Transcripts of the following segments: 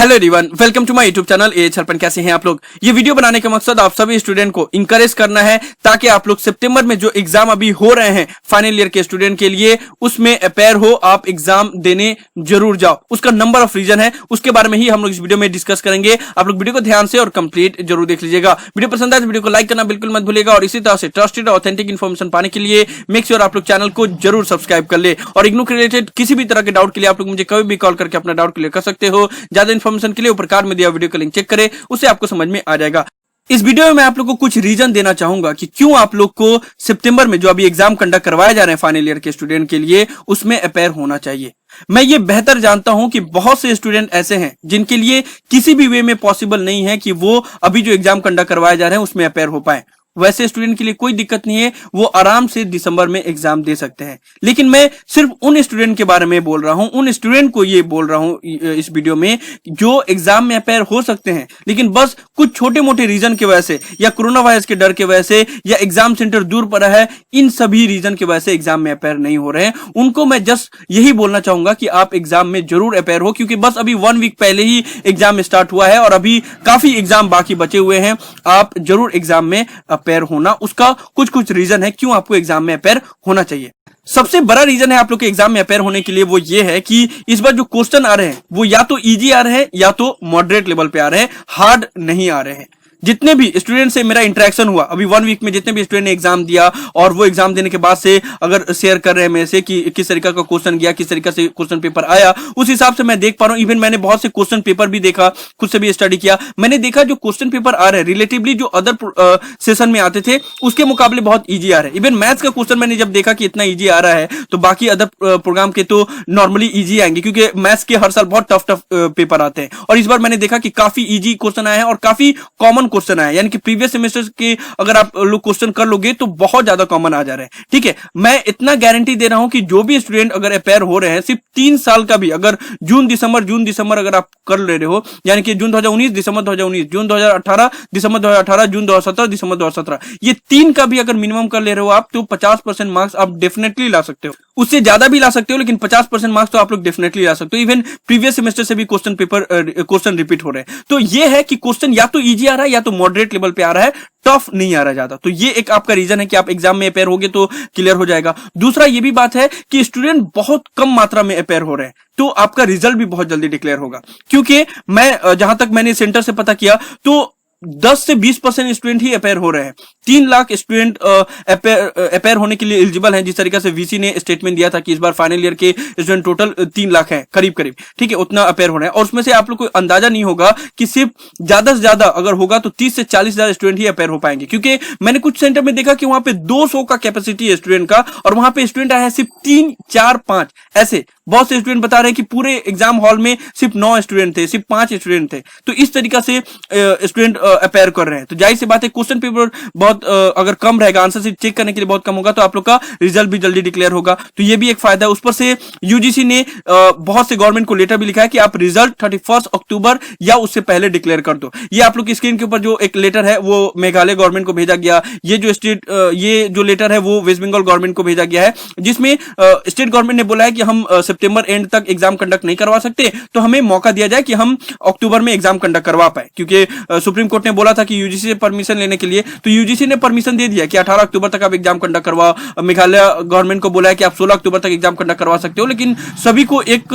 Hello everyone, welcome to my YouTube channel AH हरपन। कैसे हैं आप लोग। ये वीडियो बनाने का मकसद आप सभी स्टूडेंट को इंकरेज करना है ताकि आप लोग सितंबर में जो एग्जाम अभी हो रहे हैं फाइनल ईयर के स्टूडेंट के लिए, उसमें अपेयर हो, आप एग्जाम देने जरूर जाओ। उसका नंबर ऑफ रीजन है, उसके बारे में ही हम लोग इस वीडियो में डिस्कस करेंगे। आप लोग वीडियो को ध्यान से और कंप्लीट जरूर देख लीजिएगा। वीडियो पसंद आए तो वीडियो को लाइक करना बिल्कुल मत भूलिएगा और इसी तरह से ट्रस्टेड ऑथेंटिक इन्फॉर्मेशन पाने के लिए मेक श्योर आप लोग चैनल को जरूर सब्सक्राइब कर ले। और इग्नू के रिलेटेड किसी भी तरह के डाउट के लिए आप लोग मुझे कभी भी कॉल करके अपना डाउट क्लियर कर सकते हो। ज्यादा इन्फॉर्मेशन के लिए ऊपर कार्ड में दिया वीडियो का लिंक चेक करें, उससे आपको समझ में आ जाएगा। इस वीडियो में मैं आप लोग को कुछ रीजन देना चाहूंगा कि क्यों आप लोग को सितंबर में जो अभी एग्जाम कंडक्ट करवाए जा रहे हैं फाइनल ईयर के स्टूडेंट के लिए, उसमें अपेयर होना चाहिए। मैं ये बेहतर जानता हूं कि बहुत से स्टूडेंट ऐसे हैं जिनके लिए किसी भी वे में पॉसिबल नहीं है कि वो अभी जो एग्जाम कंडक्ट करवाए जा रहे हैं उसमें अपेयर हो पाए। वैसे स्टूडेंट के लिए कोई दिक्कत नहीं है, वो आराम से दिसंबर में एग्जाम दे सकते हैं। लेकिन मैं सिर्फ उन स्टूडेंट के बारे में बोल रहा हूं, उन स्टूडेंट को ये बोल रहा हूं इस वीडियो में जो एग्जाम में अपेयर हो सकते हैं, लेकिन बस कुछ छोटे मोटे रीजन की वजह से या कोरोना वायरस के डर की वजह से या एग्जाम सेंटर दूर पड़ा है, इन सभी रीजन की वजह से एग्जाम में अपेयर नहीं हो रहे हैं। उनको मैं जस्ट यही बोलना चाहूंगा कि आप एग्जाम में जरूर अपेयर हो, क्योंकि बस अभी 1 वीक पहले ही एग्जाम स्टार्ट हुआ है और अभी काफी एग्जाम बाकी बचे हुए हैं। आप जरूर एग्जाम में अपेयर होना, उसका कुछ रीजन है क्यों आपको एग्जाम में अपेयर होना चाहिए। सबसे बड़ा रीजन है आप लोग के एग्जाम में अपेयर होने के लिए, वो ये है कि इस बार जो क्वेश्चन आ रहे हैं वो या तो इजी आ रहे हैं या तो मॉडरेट लेवल पे आ रहे हैं, हार्ड नहीं आ रहे हैं। जितने भी स्टूडेंट से मेरा इंटरेक्शन हुआ अभी 1 वीक में, जितने भी स्टूडेंट ने एग्जाम दिया और वो एग्जाम देने के बाद से अगर शेयर कर रहे हैं मेरे से कि किस तरीका का क्वेश्चन गया, किस तरीका से क्वेश्चन पेपर आया, उस हिसाब से मैं देख पा रहा हूं। इवन मैंने बहुत से क्वेश्चन पेपर भी देखा, खुद से भी स्टडी किया। मैंने देखा जो क्वेश्चन पेपर आ रहे हैं रिलेटिवली जो अदर सेशन में आते थे उसके मुकाबले बहुत ईजी आ रहे हैं। इवन मैथ्स का क्वेश्चन मैंने जब देखा कि इतना ईजी आ रहा है तो बाकी अदर प्रोग्राम के तो नॉर्मली ईजी आएंगे, क्योंकि मैथ्स के हर साल बहुत टफ पेपर आते हैं। और इस बार मैंने देखा कि काफी ईजी क्वेश्चन आए हैं और काफी कॉमन क्वेश्चन आए हैं, यानी कि प्रीवियस सेमेस्टर के अगर आप लोग क्वेश्चन कर लोगे तो बहुत ज्यादा कॉमन आ जा रहे हैं। ठीक है, मैं इतना गारंटी दे रहा हूं कि जो भी स्टूडेंट अगर अपेयर हो रहे हैं, सिर्फ 3 साल का भी अगर जून दिसंबर अगर आप कर ले रहे हो, यानी कि जून 2019 दिसंबर 2019, जून 2018 दिसंबर 2018, जून 2017 दिसंबर 2017, ये 3 का भी अगर मिनिमम कर ले रहे हो आप तो 50% मार्क्स आप डेफिनेटली ला सकते हो। उससे ज्यादा भी ला सकते हो, लेकिन 50% मार्क्स तो आप लोग डेफिनेटली ला सकते हो। इवन प्रीवियस सेमेस्टर से भी क्वेश्चन रिपीट हो रहे हैं। तो ये है कि क्वेश्चन या तो इजी आ रहा है या तो मॉडरेट लेवल पे आ रहा है, टफ नहीं आ रहा ज्यादा। तो ये एक आपका रीजन है कि आप एग्जाम में अपेयर होगे तो क्लियर हो जाएगा। दूसरा ये भी बात है कि स्टूडेंट बहुत कम मात्रा में अपेयर हो रहे हैं, तो आपका रिजल्ट भी बहुत जल्दी डिक्लेयर होगा। क्योंकि मैं जहां तक मैंने सेंटर से पता किया तो 10 से 20% स्टूडेंट ही अपेयर हो रहे हैं। 3 लाख स्टूडेंट अपेयर होने के लिए एलिजिबल हैं, जिस तरीके से वीसी ने स्टेटमेंट दिया था कि इस बार फाइनल ईयर के स्टूडेंट टोटल 3 लाख हैं करीब। ठीक है, उतना अपेयर हो रहे हैं। और उसमें से आप लोग को अंदाजा नहीं होगा कि सिर्फ ज्यादा से ज्यादा अगर होगा तो 30 से 40 हजार स्टूडेंट ही अपेयर हो पाएंगे, क्योंकि मैंने कुछ सेंटर में देखा कि वहां पे 200 का कैपेसिटी है स्टूडेंट का और वहां पे स्टूडेंट आए हैं सिर्फ 3, 4, 5 ऐसे। बहुत से स्टूडेंट बता रहे हैं कि पूरे एग्जाम हॉल में सिर्फ 9 स्टूडेंट थे, सिर्फ 5 स्टूडेंट थे। तो इस तरीका से स्टूडेंट अपेयर कर रहे हैं। तो जाहिर सी बात है क्वेश्चन पेपर बहुत अगर कम रहेगा, आंसर शीट चेक करने के लिए बहुत कम होगा, तो आप लोग का रिजल्ट भी जल्दी डिक्लेयर होगा। तो ये भी एक फायदा है। उस पर से यूजीसी ने बहुत से गवर्नमेंट को लेटर भी लिखा है कि आप रिजल्ट 31 अक्टूबर या उससे पहले डिक्लेयर कर दो। ये आप लोग की स्क्रीन के ऊपर जो एक लेटर है वो मेघालय गवर्नमेंट को भेजा गया। ये जो लेटर है वो वेस्ट बंगाल गवर्नमेंट को भेजा गया है, जिसमें स्टेट गवर्नमेंट ने बोला है कि हम सितंबर एंड तक एग्जाम कंडक्ट नहीं करवा सकते, तो हमें मौका दिया जाए कि हम अक्टूबर में एग्जाम कंडक्ट करवा पाए। क्योंकि सुप्रीम कोर्ट ने बोला था कि यूजीसी से परमिशन लेने के लिए, तो यूजीसी ने परमिशन दे दिया कि 18 अक्टूबर तक आप एग्जाम कंडक्ट करवाओ। मेघालय गवर्नमेंट को बोला है कि आप 16 अक्टूबर तक एग्जाम कंडक्ट करवा सकते हो, लेकिन सभी को एक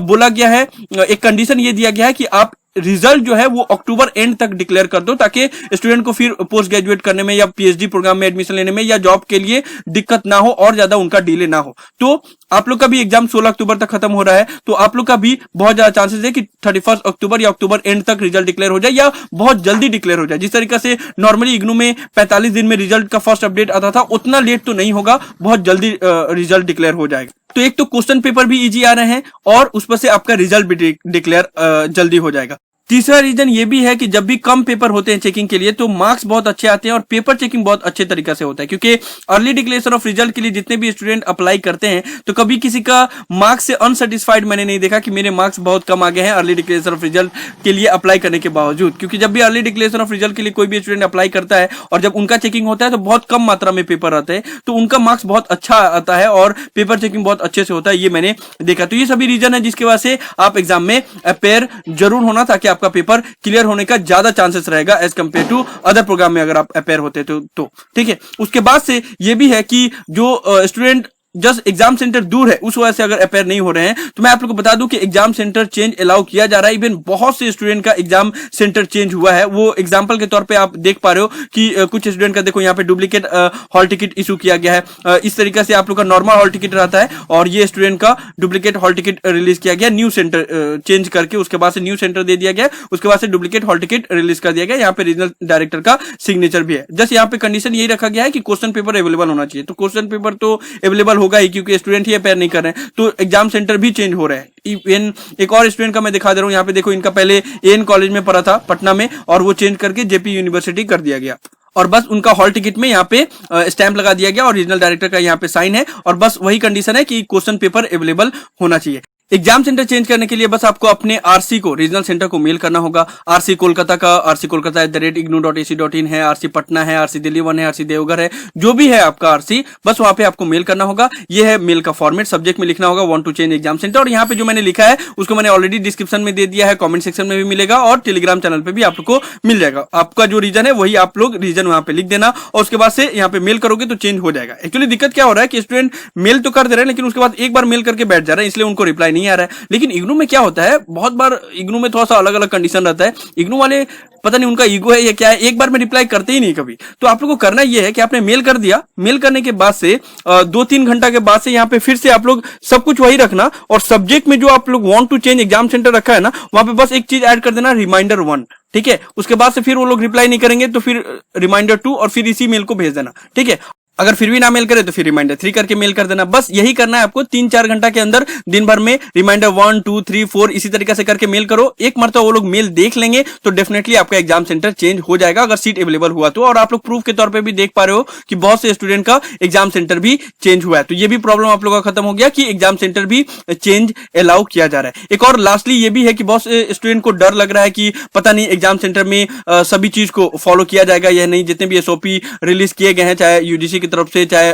बोला गया है, एक कंडीशन ये दिया गया है कि आप रिजल्ट जो है वो अक्टूबर एंड तक डिक्लेयर कर दो, ताकि स्टूडेंट को फिर पोस्ट ग्रेजुएट करने में या पीएचडी प्रोग्राम में एडमिशन लेने में या जॉब के लिए दिक्कत ना हो और ज्यादा उनका डिले ना हो। तो आप लोग का भी एग्जाम 16 अक्टूबर तक खत्म हो रहा है, तो आप लोग का भी बहुत ज्यादा चांसेस है कि 31 अक्टूबर या अक्टूबर एंड तक रिजल्ट डिक्लेयर हो जाए या बहुत जल्दी डिक्लेयर हो जाए। जिस तरीके से नॉर्मली इग्नू में 45 दिन में रिजल्ट का फर्स्ट अपडेट आता था, उतना लेट तो नहीं होगा, बहुत जल्दी रिजल्ट डिक्लेयर हो जाएगा। तो एक तो क्वेश्चन पेपर भी इजी आ रहे हैं और उस पर से आपका रिजल्ट भी डिक्लेयर जल्दी हो जाएगा। तीसरा रीजन ये भी है कि जब भी कम पेपर होते हैं चेकिंग के लिए तो मार्क्स बहुत अच्छे आते हैं और पेपर चेकिंग बहुत अच्छे तरीके से होता है, क्योंकि अर्ली डिक्लेरेशन ऑफ रिजल्ट के लिए जितने भी स्टूडेंट अप्लाई करते हैं तो कभी किसी का मार्क्स से अनसेटिस्फाइड मैंने नहीं देखा कि मेरे मार्क्स बहुत कम आ गए हैं अर्ली डिक्लेरेशन ऑफ रिजल्ट के लिए अप्लाई करने के बावजूद। क्योंकि जब भी अर्ली डिक्लेरेशन ऑफ रिजल्ट के लिए कोई भी स्टूडेंट अप्लाई करता है और जब उनका चेकिंग होता है तो बहुत कम मात्रा में पेपर आते हैं, तो उनका मार्क्स बहुत अच्छा आता है और पेपर चेकिंग बहुत अच्छे से होता है, ये मैंने देखा। तो ये सभी रीजन है जिसकी वजह से आप एग्जाम में अपेयर जरूर होना, ताकि आपका पेपर क्लियर होने का ज्यादा चांसेस रहेगा as compare to other program में अगर आप अपेयर होते तो ठीक है। उसके बाद से ये भी है कि जो स्टूडेंट जस्ट एग्जाम सेंटर दूर है उस वजह से अगर अपेयर नहीं हो रहे हैं तो मैं आप लोग को बता दूं कि एग्जाम सेंटर चेंज अलाउ किया जा रहा है। इवन बहुत से स्टूडेंट का एग्जाम सेंटर चेंज हुआ है। वो एग्जांपल के तौर पे आप देख पा रहे हो कि कुछ स्टूडेंट का देखो यहाँ पे डुप्लीकेट हॉल टिकट इशू किया गया है। इस तरीके से आप लोग का नॉर्मल हॉल टिकट रहता है और ये स्टूडेंट का डुप्लीकेट हॉल टिकट रिलीज किया गया, न्यू सेंटर चेंज करके उसके बाद से न्यू सेंटर दे दिया गया, उसके बाद से डुप्लीकेट हॉल टिकट रिलीज कर दिया गया। यहाँ पे रीजनल डायरेक्टर का सिग्नेचर भी है। जस्ट यहाँ पे कंडीशन यही रखा गया है कि क्वेश्चन पेपर अवेलेबल होना चाहिए। तो क्वेश्चन पेपर तो अवेलेबल होगा ही, क्योंकि स्टूडेंट ही अपेयर नहीं कर रहे हैं, तो एग्जाम सेंटर भी चेंज हो रहा है। इवन एक और स्टूडेंट का मैं दिखा दे रहा हूं, यहाँ पे देखो इनका पहले एएन कॉलेज में पढ़ा था पटना में और वो चेंज करके जेपी यूनिवर्सिटी कर दिया गया और बस उनका हॉल टिकट में यहाँ पे स्टैंप लगा दिया गया और रीजनल डायरेक्टर का यहाँ पे साइन है और बस वही कंडीशन है कि क्वेश्चन पेपर अवेलेबल होना चाहिए। एग्जाम सेंटर चेंज करने के लिए बस आपको अपने आरसी को रीजनल सेंटर को मेल करना होगा। आरसी कोलकाता का आरसी कोलकाता @ignou.ac.in है, आरसी पटना है, आरसी दिल्ली 1 है, आरसी देवघर है, जो भी है आपका आरसी बस वहां पे आपको मेल करना होगा। ये है मेल का फॉर्मेट। सब्जेक्ट में लिखना होगा want to change exam centre और यहाँ पे जो मैंने लिखा है उसको मैंने ऑलरेडी डिस्क्रिप्शन में दे दिया है, कॉमेंट सेक्शन में भी मिलेगा और टेलीग्राम चैनल पे भी आप लोग को मिल जाएगा। आपका जो रीजन है वही आप लोग रीजन वहां पे लिख देना और उसके बाद से यहाँ पे मेल करोगे तो चेंज हो जाएगा। एक्चुअली दिक्कत क्या हो रहा है कि स्टूडेंट मेल तो कर दे रहे हैं लेकिन उसके बाद एक बार मेल करके बैठ जा रहे हैं, इसलिए उनको रिप्लाई नहीं आ रहा है। लेकिन इग्नू में क्या होता है, बहुत बार इग्नू में थोड़ा सा अलग अलग कंडीशन रहता है। इग्नू वाले पता नहीं उनका ईगो है या क्या है, एक बार में रिप्लाई करते ही नहीं कभी। तो आप लोग को करना ये है कि आपने मेल कर दिया, मेल करने के बाद से 2-3 घंटा के बाद से यहाँ पे फिर से आप लोग सब कुछ वही रखना और सब्जेक्ट में जो आप लोग want to change exam centre रखा है ना, वहां पे बस एक चीज ऐड कर देना, रिमाइंडर 1। ठीक है, उसके बाद से फिर वो लोग रिप्लाई नहीं करेंगे तो फिर रिमाइंडर 2 और फिर इसी मेल को भेज देना। ठीक है, अगर फिर भी ना मेल करे तो फिर रिमाइंडर 3 करके मेल कर देना। बस यही करना है आपको 3-4 घंटा के अंदर, दिन भर में रिमाइंडर 1, 2, 3, 4 इसी तरीके से करके मेल करो। एक मरतबा वो लोग मेल देख लेंगे तो डेफिनेटली आपका एग्जाम सेंटर चेंज हो जाएगा अगर सीट अवेलेबल हुआ तो। और आप लोग प्रूफ के तौर पे भी देख पा रहे हो कि बहुत से स्टूडेंट का एग्जाम सेंटर भी चेंज हुआ है। तो ये भी प्रॉब्लम आप लोगों का खत्म हो गया कि एग्जाम सेंटर भी चेंज अलाउ किया जा रहा है। एक और लास्टली ये भी है कि बहुत से स्टूडेंट को डर लग रहा है कि पता नहीं एग्जाम सेंटर में सभी चीज को फॉलो किया जाएगा या नहीं। जितने भी एसओपी रिलीज किए गए हैं, चाहे यूजीसी की तरफ से, चाहे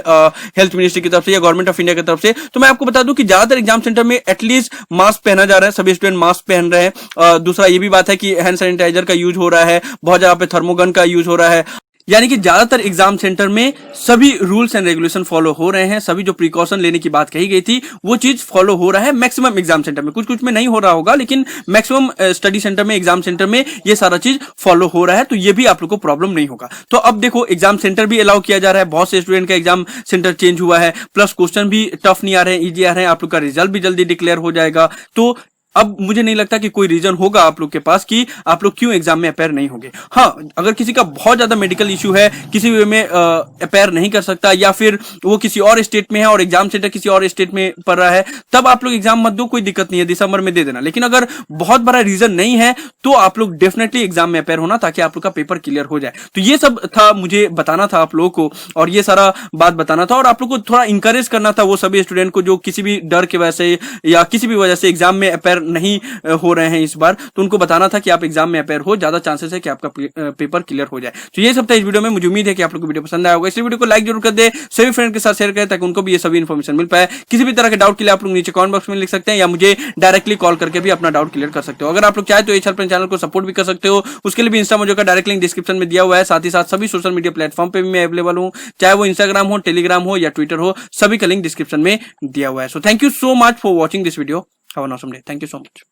हेल्थ मिनिस्ट्री की तरफ से या गवर्नमेंट ऑफ इंडिया की तरफ से, तो मैं आपको बता दूं कि ज्यादातर एग्जाम सेंटर में एटलीस्ट मास्क पहना जा रहा है, सभी स्टूडेंट मास्क पहन रहे हैं। दूसरा ये भी बात है कि हैंड सैनिटाइजर का यूज हो रहा है, बहुत जगह पे थर्मोगन का यूज हो रहा है। यानी कि ज्यादातर एग्जाम सेंटर में सभी रूल्स एंड रेगुलेशन फॉलो हो रहे हैं। सभी जो प्रिकॉशन लेने की बात कही गई थी वो चीज फॉलो हो रहा है मैक्सिमम एग्जाम सेंटर में। कुछ कुछ में नहीं हो रहा होगा लेकिन मैक्सिमम स्टडी सेंटर में, एग्जाम सेंटर में ये सारा चीज फॉलो हो रहा है, तो ये भी आप लोग को प्रॉब्लम नहीं होगा। तो अब देखो एग्जाम सेंटर भी अलाउ किया जा रहा है, बहुत से स्टूडेंट का एग्जाम सेंटर चेंज हुआ है, प्लस क्वेश्चन भी टफ नहीं आ रहे हैं, इजी आ रहे हैं, आप लोग का रिजल्ट भी जल्दी डिक्लेयर हो जाएगा। तो अब मुझे नहीं लगता कि कोई रीजन होगा आप लोग के पास कि आप लोग क्यों एग्जाम में अपेयर नहीं होंगे। हाँ, अगर किसी का बहुत ज्यादा मेडिकल इश्यू है, किसी वे में अपेयर नहीं कर सकता या फिर वो किसी और स्टेट में है और एग्जाम सेंटर किसी और स्टेट में पड़ रहा है, तब आप लोग एग्जाम मत दो, कोई दिक्कत नहीं है, दिसंबर में दे देना। लेकिन अगर बहुत बड़ा रीजन नहीं है तो आप लोग डेफिनेटली एग्जाम में अपेयर होना, ताकि आप लोग का पेपर क्लियर हो जाए। तो ये सब था, मुझे बताना था आप लोगों को और ये सारा बात बताना था और आप लोग को थोड़ा इंकरेज करना था वो सभी स्टूडेंट को जो किसी भी डर की वजह से या किसी भी वजह से एग्जाम में अपेयर नहीं हो रहे हैं इस बार। तो उनको बताना था कि आप एग्जाम में अपेयर हो, ज्यादा चांसेस है कि आपका पेपर क्लियर हो जाए। तो ये सब था इस वीडियो में। मुझे उम्मीद है कि आप लोगों को वीडियो पसंद आया होगा। इस वीडियो को लाइक जरूर कर दे, सभी फ्रेंड के साथ शेयर करें ताकि उनको भी ये सभी इन्फॉर्मेशन मिल पाए। किसी भी तरह के डाउट के लिए आप लोग नीचे कमेंट बॉक्स में लिख सकते हैं या मुझे डायरेक्टली कॉल करके भी अपना डाउट क्लियर कर सकते हो। अगर आप लोग चाहे तो एचआर चैनल को सपोर्ट भी कर सकते हो, उसके लिए भी इंस्टा मोजो का डायरेक्ट लिंक डिस्क्रिप्शन में दिया हुआ है। साथ ही साथ सभी सोशल मीडिया प्लेटफॉर्म पे भी मैं अवेलेबल हूं, चाहे वो इंस्टाग्राम हो, टेलीग्राम हो या ट्विटर हो, सभी का लिंक डिस्क्रिप्शन में दिया हुआ है। So thank you so much for watching this video. Have a awesome day. Thank you so much.